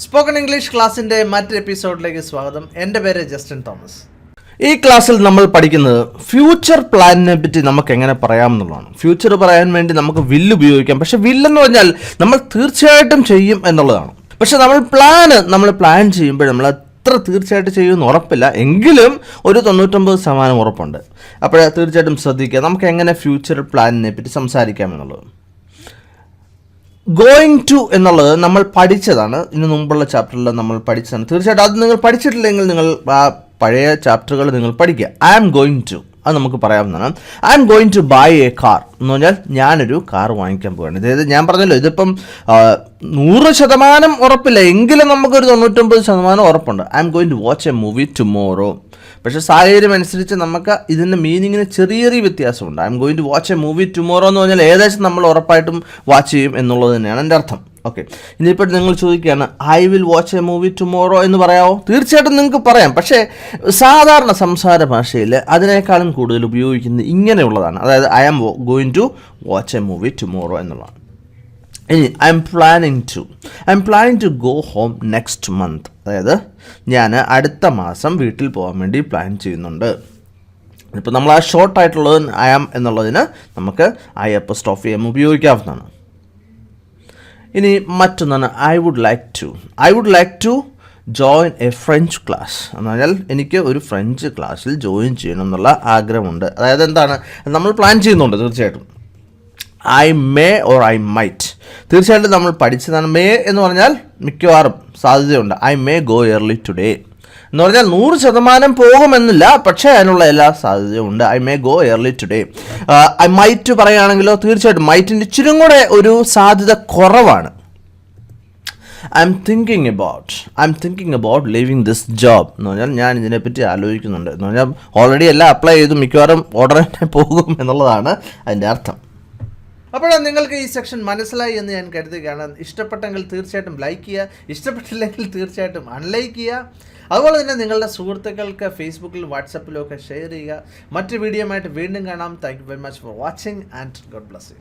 Spoken English ക്ലാസ്സിൻ്റെ മറ്റൊരു എപ്പിസോഡിലേക്ക് സ്വാഗതം. എൻ്റെ പേര് ജസ്റ്റിൻ തോമസ്. ഈ ക്ലാസ്സിൽ നമ്മൾ പഠിക്കുന്നത് ഫ്യൂച്ചർ പ്ലാനിനെ പറ്റി നമുക്ക് എങ്ങനെ പറയാമെന്നുള്ളതാണ്. ഫ്യൂച്ചർ പറയാൻ വേണ്ടി നമുക്ക് വില്ല് ഉപയോഗിക്കാം. പക്ഷേ വില്ലെന്ന് പറഞ്ഞാൽ നമ്മൾ തീർച്ചയായിട്ടും ചെയ്യും എന്നുള്ളതാണ്. പക്ഷെ നമ്മൾ പ്ലാൻ ചെയ്യുമ്പോൾ നമ്മൾ അത്ര തീർച്ചയായിട്ടും ചെയ്യുമെന്ന് ഉറപ്പില്ല. എങ്കിലും ഒരു 99% ഉറപ്പുണ്ട്. അപ്പോൾ തീർച്ചയായിട്ടും ശ്രദ്ധിക്കുക. നമുക്ക് എങ്ങനെ ഫ്യൂച്ചർ പ്ലാനിനെ പറ്റി സംസാരിക്കാമെന്നുള്ളത്. ഗോയിങ് ടു എന്നുള്ളത് നമ്മൾ പഠിച്ചതാണ്. ഇതിനു മുമ്പുള്ള ചാപ്റ്ററിൽ നമ്മൾ പഠിച്ചതാണ്. തീർച്ചയായിട്ടും അത് നിങ്ങൾ പഠിച്ചിട്ടില്ലെങ്കിൽ നിങ്ങൾ ആ പഴയ ചാപ്റ്ററുകൾ നിങ്ങൾ പഠിക്കുക. ഐ ആം ഗോയിങ് ടു, അത് നമുക്ക് പറയാവുന്നതാണ്. I am going to buy a car എന്ന് പറഞ്ഞാൽ ഞാനൊരു കാർ വാങ്ങിക്കാൻ പോവുകയാണ്. അതായത് ഞാൻ പറഞ്ഞല്ലോ, ഇതിപ്പം 100% ഉറപ്പില്ല, എങ്കിലും നമുക്കൊരു 99% ഉറപ്പുണ്ട്. I am going to watch a movie tomorrow. പക്ഷേ സാഹചര്യം അനുസരിച്ച് നമുക്ക് ഇതിൻ്റെ മീനിങ്ങിന് ചെറിയ വ്യത്യാസമുണ്ട്. I am going to watch a movie tomorrow എന്ന് പറഞ്ഞാൽ ഏകദേശം നമ്മൾ ഉറപ്പായിട്ടും വാച്ച് ചെയ്യും എന്നുള്ളത് തന്നെയാണ് എൻ്റെ അർത്ഥം. ഓക്കെ, ഇനിയിപ്പോൾ നിങ്ങൾ ചോദിക്കുകയാണ് I will watch a movie tomorrow എന്ന് പറയാമോ? തീർച്ചയായിട്ടും നിങ്ങൾക്ക് പറയാം. പക്ഷേ സാധാരണ സംസാര ഭാഷയിൽ അതിനേക്കാളും കൂടുതൽ ഉപയോഗിക്കുന്നത് ഇങ്ങനെയുള്ളതാണ്. അതായത് I am going to watch a movie tomorrow എന്നുള്ളതാണ്. ഇനി I am planning to go home next month. അതായത് ഞാൻ അടുത്ത മാസം വീട്ടിൽ പോകാൻ വേണ്ടി പ്ലാൻ ചെയ്യുന്നുണ്ട്. ഇപ്പോൾ നമ്മൾ ആ ഷോർട്ടായിട്ടുള്ളത് ഐ ആം എന്നുള്ളതിന് നമുക്ക് ഐ അപ്പോസ്ട്രോഫി എം ഉപയോഗിക്കാവുന്നതാണ്. ഇനി മറ്റൊന്നാണ് I would like to join a French class എന്ന് പറഞ്ഞാൽ എനിക്ക് ഒരു ഫ്രഞ്ച് ക്ലാസ്സിൽ ജോയിൻ ചെയ്യണം എന്നുള്ള ആഗ്രഹമുണ്ട്. അതായത് എന്താണ്, നമ്മൾ പ്ലാൻ ചെയ്യുന്നുണ്ട്. തീർച്ചയായിട്ടും I may or I might, തീർച്ചയായിട്ടും നമ്മൾ പഠിച്ചതാണ്. മേ എന്ന് പറഞ്ഞാൽ മിക്കവാറും സാധ്യതയുണ്ട്. I may go early today എന്ന് പറഞ്ഞാൽ 100% പോകുമെന്നില്ല, പക്ഷേ അതിനുള്ള എല്ലാ സാധ്യതയും ഉണ്ട്. I may go early today. I might പറയുകയാണെങ്കിലോ തീർച്ചയായിട്ടും മൈറ്റിൻ്റെ ഇച്ചിരും കൂടെ ഒരു സാധ്യത കുറവാണ്. I am thinking about leaving this job എന്ന് പറഞ്ഞാൽ ഞാൻ ഇതിനെപ്പറ്റി ആലോചിക്കുന്നുണ്ട് എന്ന് പറഞ്ഞാൽ ഓൾറെഡി എല്ലാം അപ്ലൈ ചെയ്തു, മിക്കവാറും ഉടനെ പോകും എന്നുള്ളതാണ് അതിൻ്റെ അർത്ഥം. അപ്പോഴാണ് നിങ്ങൾക്ക് ഈ സെക്ഷൻ മനസ്സിലായി എന്ന് ഞാൻ കരുതുകയാണ്. ഇഷ്ടപ്പെട്ടെങ്കിൽ തീർച്ചയായിട്ടും ലൈക്ക് ചെയ്യുക, ഇഷ്ടപ്പെട്ടില്ലെങ്കിൽ തീർച്ചയായിട്ടും അൺലൈക്ക് ചെയ്യുക. അതുപോലെ തന്നെ നിങ്ങളുടെ സുഹൃത്തുക്കൾക്ക് ഫേസ്ബുക്കിലും വാട്സപ്പിലും ഒക്കെ ഷെയർ ചെയ്യുക. മറ്റു വീഡിയോ ആയിട്ട് വീണ്ടും കാണാം. Thank you very much for watching and God bless you.